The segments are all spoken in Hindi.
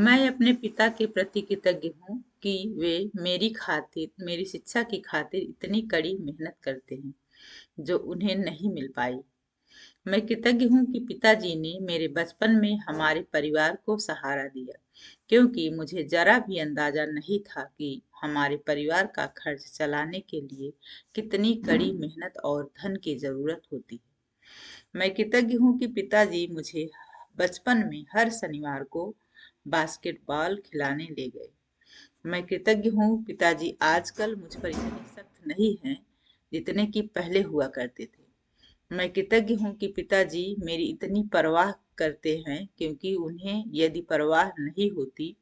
मैं अपने पिता के प्रति कृतज्ञ हूँ कि वे मेरी शिक्षा की खातिर इतनी कड़ी मेहनत करते हैं, जो उन्हें नहीं मिल पाई। मैं कृतज्ञ हूँ कि पिताजी ने मेरे बचपन में हमारे परिवार को सहारा दिया, क्योंकि मुझे जरा भी अंदाजा नहीं था कि हमारे परिवार का खर्च चलाने के लिए कितनी कड़ी मेहनत और धन की जरूरत होती है। मैं कृतज्ञ हूँ कि पिताजी मुझे बचपन में हर शनिवार को बास्केटबॉल खिलाने ले गए। मैं कृतज्ञ हूँ पिताजी आजकल मुझ पर इतने सख्त नहीं हैं जितने कि पहले हुआ करते थे। मैं कृतज्ञ हूँ कि पिताजी मेरी इतनी परवाह करते हैं, क्योंकि उन्हें यदि परवाह नहीं होती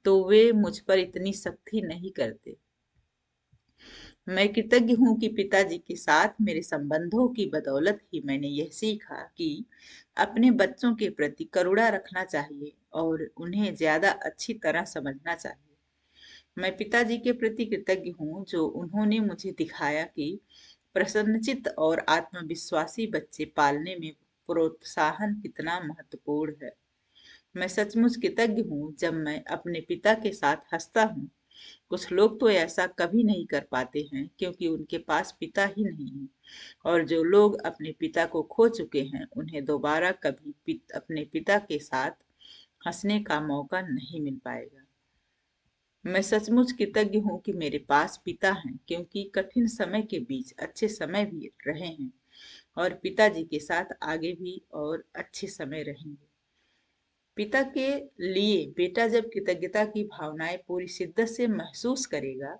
तो वे मुझ पर इतनी सख्ती नहीं करते। मैं कृतज्ञ हूँ कि पिताजी के साथ मेरे संबंधों की बदौलत ही मैंने यह सीखा कि अपने बच्चों के प्रति करुणा रखना चाहिए और उन्हें ज्यादा अच्छी तरह समझना चाहिए। मैं पिताजी के प्रति कृतज्ञ हूँ जो उन्होंने मुझे दिखाया कि प्रसन्नचित्त और आत्मविश्वासी बच्चे पालने में प्रोत्साहन कितना महत्वपूर्ण है। मैं सचमुच कृतज्ञ हूँ जब मैं अपने पिता के साथ हंसता हूँ। कुछ लोग तो ऐसा कभी नहीं कर पाते हैं, क्योंकि उनके पास पिता ही नहीं है, और जो लोग अपने पिता को खो चुके हैं उन्हें दोबारा कभी अपने पिता के साथ हंसने का मौका नहीं मिल पाएगा। मैं सचमुच कृतज्ञ हूँ कि मेरे पास पिता हैं, क्योंकि कठिन समय के बीच अच्छे समय भी रहे हैं और पिताजी के साथ आगे भी और अच्छे समय रहेंगे। पिता के लिए बेटा जब कृतज्ञता की भावनाएं पूरी शिद्दत से महसूस करेगा,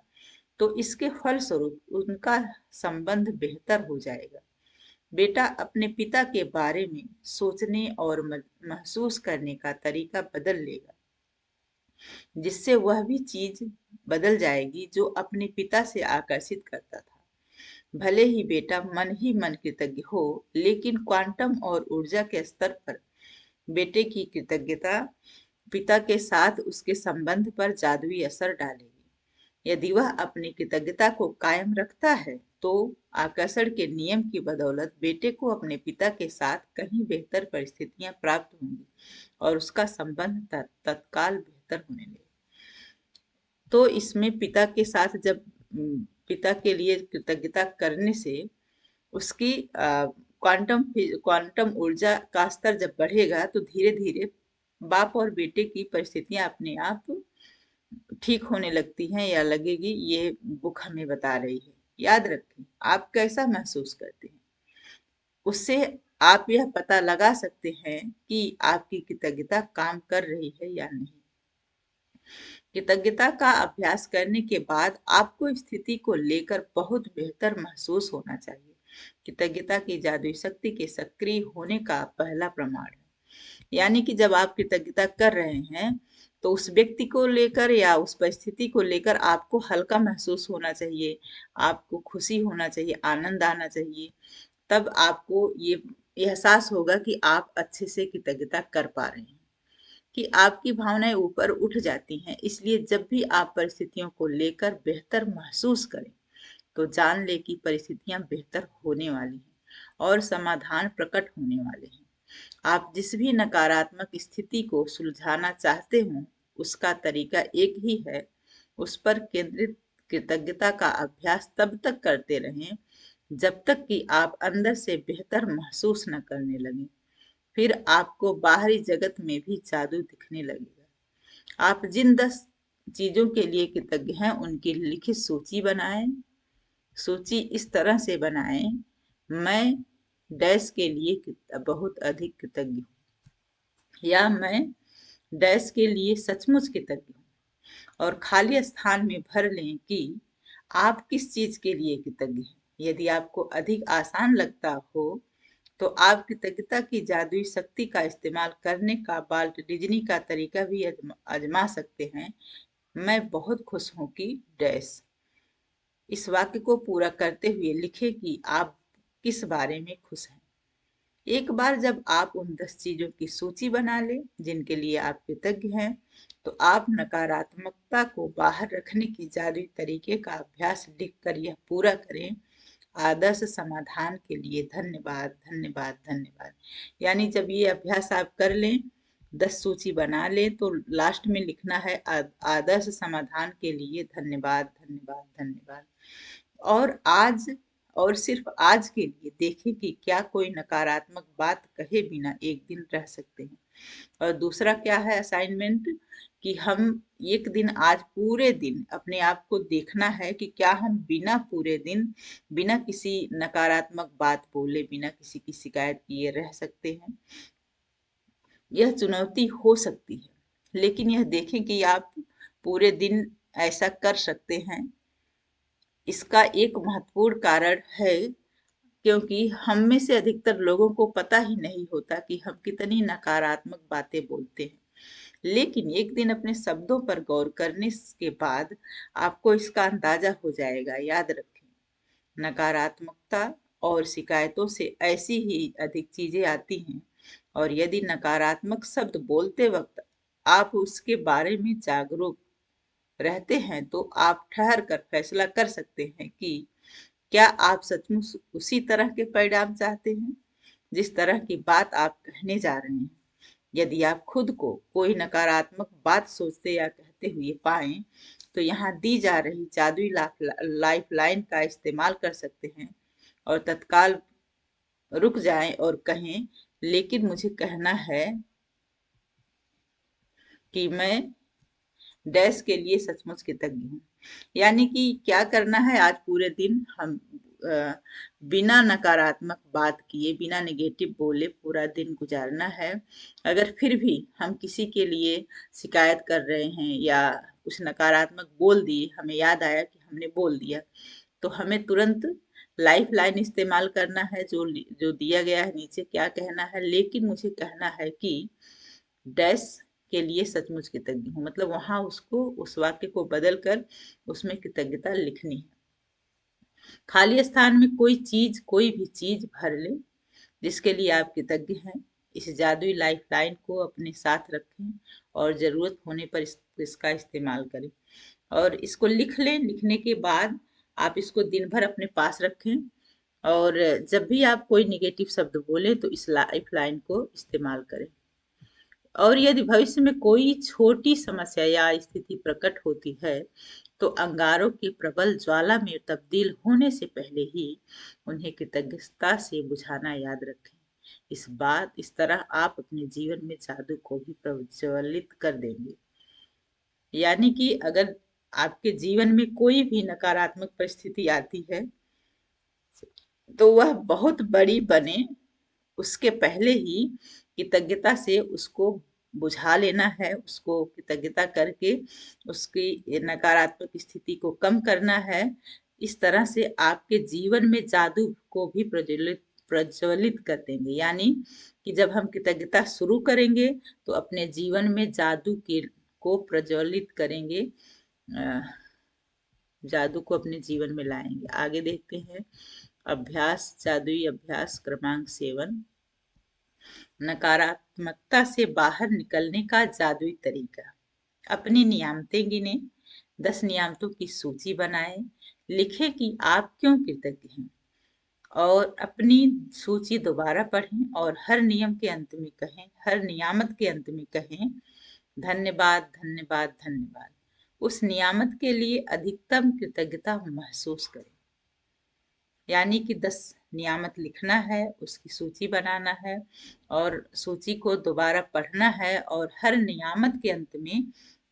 तो इसके फलस्वरूप उनका संबंध बेहतर हो जाएगा। बेटा अपने पिता के बारे में सोचने और महसूस करने का तरीका बदल लेगा, जिससे वह भी चीज बदल जाएगी जो अपने पिता से आकर्षित करता था। भले ही मन कृतज्ञ हो, लेकिन क्वांटम और ऊर्जा के स्तर पर बेटे की कृतज्ञता पिता के साथ उसके संबंध पर जादुई असर डालेगी। यदि वह अपनी कृतज्ञता को कायम रखता है, तो आकर्षण के नियम की बदौलत बेटे को अपने पिता के साथ कहीं बेहतर परिस्थितियां प्राप्त होंगी और उसका संबंध तत्काल बेहतर होने लगेगा। तो इसमें पिता के साथ जब पिता के लिए कृतज्ञता करने से उसकी क्वांटम क्वांटम ऊर्जा का स्तर जब बढ़ेगा, तो धीरे धीरे बाप और बेटे की परिस्थितियां अपने आप ठीक होने लगती हैं, या लगेगी ये बुक हमें बता रही है। याद रखें, आप कैसा महसूस करते हैं, उससे आप यह पता लगा सकते हैं कि आपकी कृतज्ञता काम कर रही है या नहीं। कृतज्ञता का अभ्यास करने के बाद आपको स्थिति को लेकर बहुत बेहतर महसूस होना चाहिए। कृतज्ञता की जादुई शक्ति के सक्रिय होने का पहला प्रमाण है। यानी कि जब आप कृतज्ञता कर रहे हैं, तो उस व्यक्ति को लेकर या उस परिस्थिति को लेकर आपको हल्का महसूस होना चाहिए, आपको खुशी होना चाहिए, आनंद आना चाहिए। तब आपको ये एहसास होगा कि आप अच्छे से कृतज्ञता कर पा रहे हैं, कि आपकी भावनाएं ऊपर उठ जाती हैं। इसलिए जब भी आप परिस्थितियों को लेकर बेहतर महसूस करें, तो जान ले कि परिस्थितियां बेहतर होने वाली हैं और समाधान प्रकट होने वाले हैं। आप जिस भी नकारात्मक स्थिति को सुलझाना चाहते हो, उसका तरीका एक ही है। उस पर केंद्रित कृतज्ञता का अभ्यास तब तक करते रहें जब तक कि आप अंदर से बेहतर महसूस न करने लगें। फिर आपको बाहरी जगत में भी जादू दिखने लगेगा। आप जिन 10 चीजों के लिए कृतज्ञ हैं, उनकी लिखित सूची बनाएं। सूची इस तरह से बनाएं: मैं डैश के लिए बहुत अधिक कृतज्ञ हूँ, या मैं डैश के लिए सचमुच कृतज्ञ हूँ। और खाली स्थान में भर लें कि आप किस चीज के लिए कृतज्ञ हैं। यदि आपको अधिक आसान लगता हो, तो आप कृतज्ञता की जादुई शक्ति का इस्तेमाल करने का वाल्ट डिज्नी का तरीका भी आजमा सकते हैं। मैं बहुत खुश हूँ कि डैश। इस वाक्य को पूरा करते हुए लिखें कि आप किस बारे में खुश हैं। एक बार जब आप उन 10 चीजों की सूची बना लें जिनके लिए आप कृतज्ञ हैं, तो आप नकारात्मकता को बाहर रखने के जादुई तरीके का अभ्यास लिखकर यह पूरा करें: आदर्श समाधान के लिए धन्यवाद, धन्यवाद, धन्यवाद। यानी जब ये अभ्यास आप कर लें, 10 सूची बना लें तो लास्ट में लिखना है आदर्श समाधान के लिए धन्यवाद धन्यवाद धन्यवाद। और आज और सिर्फ आज के लिए देखें कि क्या कोई नकारात्मक बात कहे बिना एक दिन रह सकते हैं। और दूसरा क्या है असाइनमेंट, कि हम एक दिन आज पूरे दिन अपने आप को देखना है कि क्या हम बिना पूरे दिन बिना किसी नकारात्मक बात बोले, बिना किसी की शिकायत किए रह सकते हैं। यह चुनौती हो सकती है, लेकिन यह देखें कि आप पूरे दिन ऐसा कर सकते हैं। इसका एक महत्वपूर्ण कारण है क्योंकि हम में से अधिकतर लोगों को पता ही नहीं होता कि हम कितनी नकारात्मक बातें बोलते हैं। लेकिन एक दिन अपने शब्दों पर गौर करने के बाद आपको इसका अंदाजा हो जाएगा। याद रखें, नकारात्मकता और शिकायतों से ऐसी ही अधिक चीजें आती हैं, और यदि नकारात्मक शब्द बोलते वक्त आप उसके बारे में जागरूक रहते हैं तो आप ठहर कर फैसला कर सकते हैं कि क्या आप सचमुच उसी तरह के परिणाम चाहते हैं जिस तरह की बात आप कहने जा रहे हैं। यदि आप खुद को कोई नकारात्मक बात सोचते या कहते हुए पाएं तो यहाँ दी जा रही जादुई लाइफ लाइन का इस्तेमाल कर सकते हैं और तत्काल रुक जाएं और कहें, लेकिन मुझे कहना है कि मैं डैश के लिए सचमुच कृतज्ञ हूँ। यानी कि क्या करना है, आज पूरे दिन हम बिना नकारात्मक बात किए, बिना नेगेटिव बोले पूरा दिन गुजारना है। अगर फिर भी हम किसी के लिए शिकायत कर रहे हैं या कुछ नकारात्मक बोल दिए, हमें याद आया कि हमने बोल दिया, तो हमें तुरंत लाइफ लाइन इस्तेमाल करना है जो जो दिया गया है नीचे। क्या कहना है, लेकिन मुझे कहना है कि डैश के लिए सचमुच कृतज्ञ हूँ, मतलब वहां उसको उस वाक्य को बदल कर उसमें कृतज्ञता लिखनी है। खाली स्थान में कोई भी चीज भर ले जिसके लिए आप कृतज्ञ हैं। इस जादुई लाइफ लाइन को अपने साथ रखें और जरूरत होने पर इसका इस्तेमाल करें। और इसको लिख लें। लिखने के बाद आप इसको दिन भर अपने पास रखें, और जब भी आप कोई निगेटिव शब्द बोले तो इस लाइफ लाइन को इस्तेमाल करें। और यदि भविष्य में कोई छोटी समस्या या स्थिति प्रकट होती है तो अंगारों की प्रबल ज्वाला में तब्दील होने से पहले ही उन्हें कृतज्ञता से बुझाना याद रखें। इस तरह आप अपने जीवन में जादू को भी प्रज्वलित कर देंगे। यानी कि अगर आपके जीवन में कोई भी नकारात्मक परिस्थिति आती है तो वह बहुत बड़ी बने उसके पहले ही कृतज्ञता से उसको बुझा लेना है, उसको कृतज्ञता करके उसकी नकारात्मक स्थिति को कम करना है। इस तरह से आपके जीवन में जादू को भी प्रज्वलित कर देंगे। यानी कि जब हम कृतज्ञता शुरू करेंगे तो अपने जीवन में जादू के को प्रज्वलित करेंगे, जादू को अपने जीवन में लाएंगे। आगे देखते हैं अभ्यास, जादुई अभ्यास क्रमांक 7, नकारात्मकता से बाहर निकलने का जादुई तरीका। अपनी नियामतें गिने, 10 नियामतों की सूची बनाएं, लिखें कि आप क्यों कृतज्ञ हैं, और अपनी सूची दोबारा पढ़ें और हर नियम के अंत में कहें, हर नियामत के अंत में कहें धन्यवाद धन्यवाद धन्यवाद। उस नियामत के लिए अधिकतम कृतज्ञता महसूस करें। यानी कि 10 नियामत लिखना है, उसकी सूची बनाना है और सूची को दोबारा पढ़ना है और हर नियामत के अंत में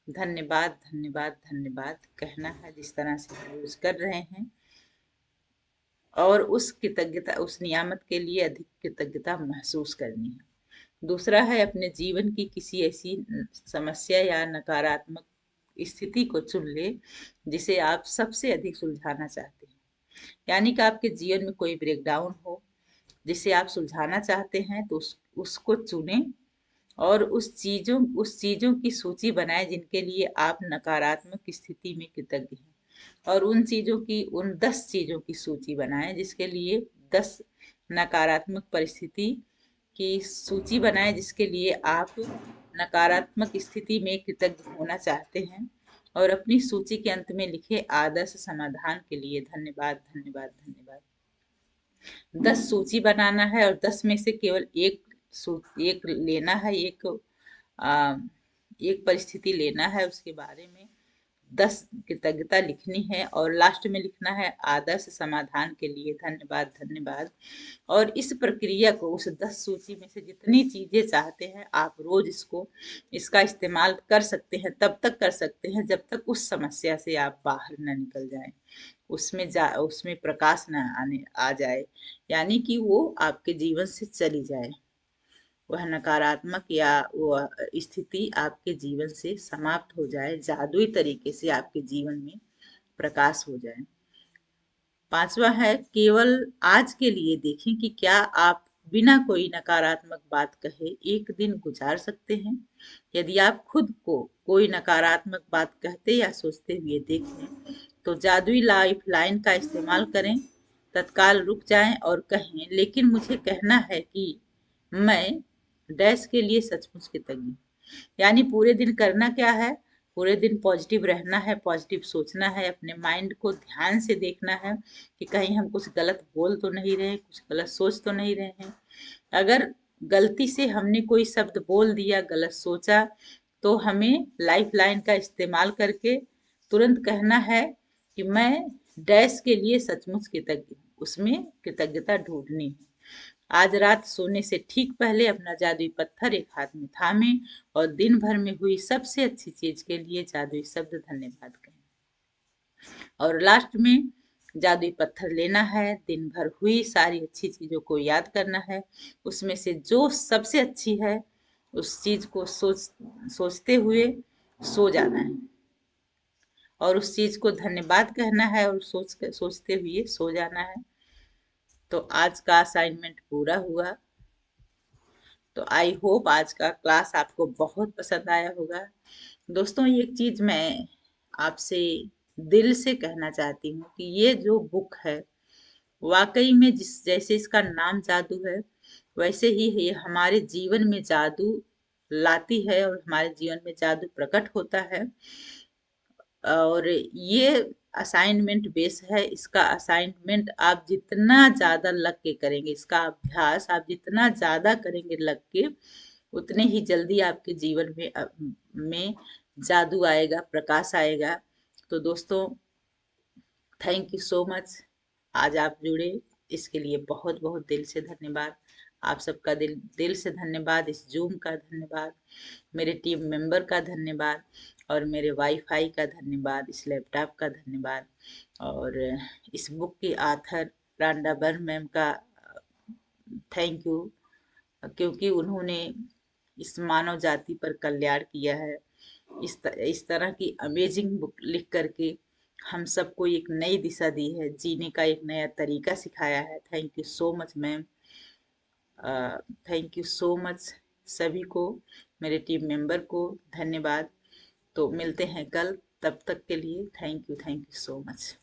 धन्यवाद धन्यवाद धन्यवाद कहना है, जिस तरह से हम यूज कर रहे हैं। और उस नियामत के लिए अधिक कृतज्ञता महसूस करनी है। दूसरा है अपने जीवन की किसी ऐसी समस्या या नकारात्मक स्थिति को चुन ले जिसे आप सबसे अधिक सुलझाना चाहते हैं। यानी कि आपके जीवन में कोई ब्रेकडाउन हो जिसे आप सुलझाना चाहते हैं तो उसको चुनें और उस चीजों की सूची बनाएं जिनके लिए आप नकारात्मक स्थिति में कृतज्ञ हैं। और उन 10 चीजों की सूची बनाएं जिसके लिए 10 नकारात्मक परिस्थिति की सूची बनाएं जिसके लिए आप नकारात्मक स्थिति में कृतज्ञ होना चाहते हैं। और अपनी सूची के अंत में लिखे आदर्श समाधान के लिए धन्यवाद धन्यवाद धन्यवाद। 10 सूची बनाना है और 10 में से केवल एक लेना है, एक आ, एक परिस्थिति लेना है, उसके बारे में 10 कृतज्ञता लिखनी है और लास्ट में लिखना है आदर्श समाधान के लिए धन्यवाद धन्यवाद। और इस प्रक्रिया को उस 10 सूची में से जितनी चीजें चाहते हैं आप रोज इसका इस्तेमाल कर सकते हैं, तब तक कर सकते हैं जब तक उस समस्या से आप बाहर न निकल जाएं, उसमें प्रकाश न आने आ जाए, यानी कि वो आपके जीवन से चली जाए, वह नकारात्मक या वह स्थिति आपके जीवन से समाप्त हो जाए, जादुई तरीके से आपके जीवन में प्रकाश हो जाए। पांचवा है, केवल आज के लिए देखें कि क्या आप बिना कोई नकारात्मक बात कहे एक दिन गुजार सकते हैं। यदि आप खुद को कोई नकारात्मक बात कहते या सोचते हुए देखें तो जादुई लाइफ लाइन का इस्तेमाल करें, तत्काल रुक जाएं और कहें, लेकिन मुझे कहना है कि मैं डैश के लिए सचमुच कृतज्ञ हूँ। यानी पूरे दिन करना क्या है, पूरे दिन पॉजिटिव रहना है, पॉजिटिव सोचना है, अपने माइंड को ध्यान से देखना है कि कहीं हम कुछ गलत बोल तो नहीं रहे, कुछ गलत सोच तो नहीं रहे हैं। अगर गलती से हमने कोई शब्द बोल दिया, गलत सोचा, तो हमें लाइफ लाइन का इस्तेमाल करके तुरंत कहना है कि मैं डैश के लिए सचमुच कृतज्ञ हूँ, उसमें कृतज्ञता ढूंढनी है। आज रात सोने से ठीक पहले अपना जादुई पत्थर एक हाथ में थामे और दिन भर में हुई सबसे अच्छी चीज के लिए जादुई शब्द धन्यवाद कहें। और लास्ट में जादुई पत्थर लेना है, दिन भर हुई सारी अच्छी चीजों को याद करना है, उसमें से जो सबसे अच्छी है उस चीज को सोचते हुए सो जाना है और उस चीज को धन्यवाद कहना है और सोचते हुए सो जाना है। तो आज का असाइनमेंट पूरा हुआ। तो आई होप आज का क्लास आपको बहुत पसंद आया होगा। दोस्तों, एक चीज मैं आपसे दिल से कहना चाहती हूँ कि ये जो बुक है वाकई में जिस जैसे इसका नाम जादू है, वैसे ही ये हमारे जीवन में जादू लाती है और हमारे जीवन में जादू प्रकट होता है। और ये असाइनमेंट बेस है, इसका असाइनमेंट आप जितना ज्यादा लग के करेंगे, इसका अभ्यास आप जितना ज्यादा करेंगे लग के, उतने ही जल्दी आपके जीवन में जादू आएगा, प्रकाश आएगा। तो दोस्तों, थैंक यू सो मच, आज आप जुड़े इसके लिए बहुत बहुत दिल से धन्यवाद। आप सबका दिल दिल से धन्यवाद, इस जूम का धन्यवाद, मेरे टीम मेंबर का धन्यवाद और मेरे वाईफाई का धन्यवाद, इस लैपटॉप का धन्यवाद और इस बुक की आथर रांडा बर्न मैम का थैंक यू, क्योंकि उन्होंने इस मानव जाति पर कल्याण किया है, इस तरह की अमेजिंग बुक लिख करके हम सबको एक नई दिशा दी है, जीने का एक नया तरीका सिखाया है। Thank you so much ma'am, thank you so much सभी को, मेरे टीम मेंबर को धन्यवाद। तो मिलते हैं कल, तब तक के लिए थैंक यू सो मच।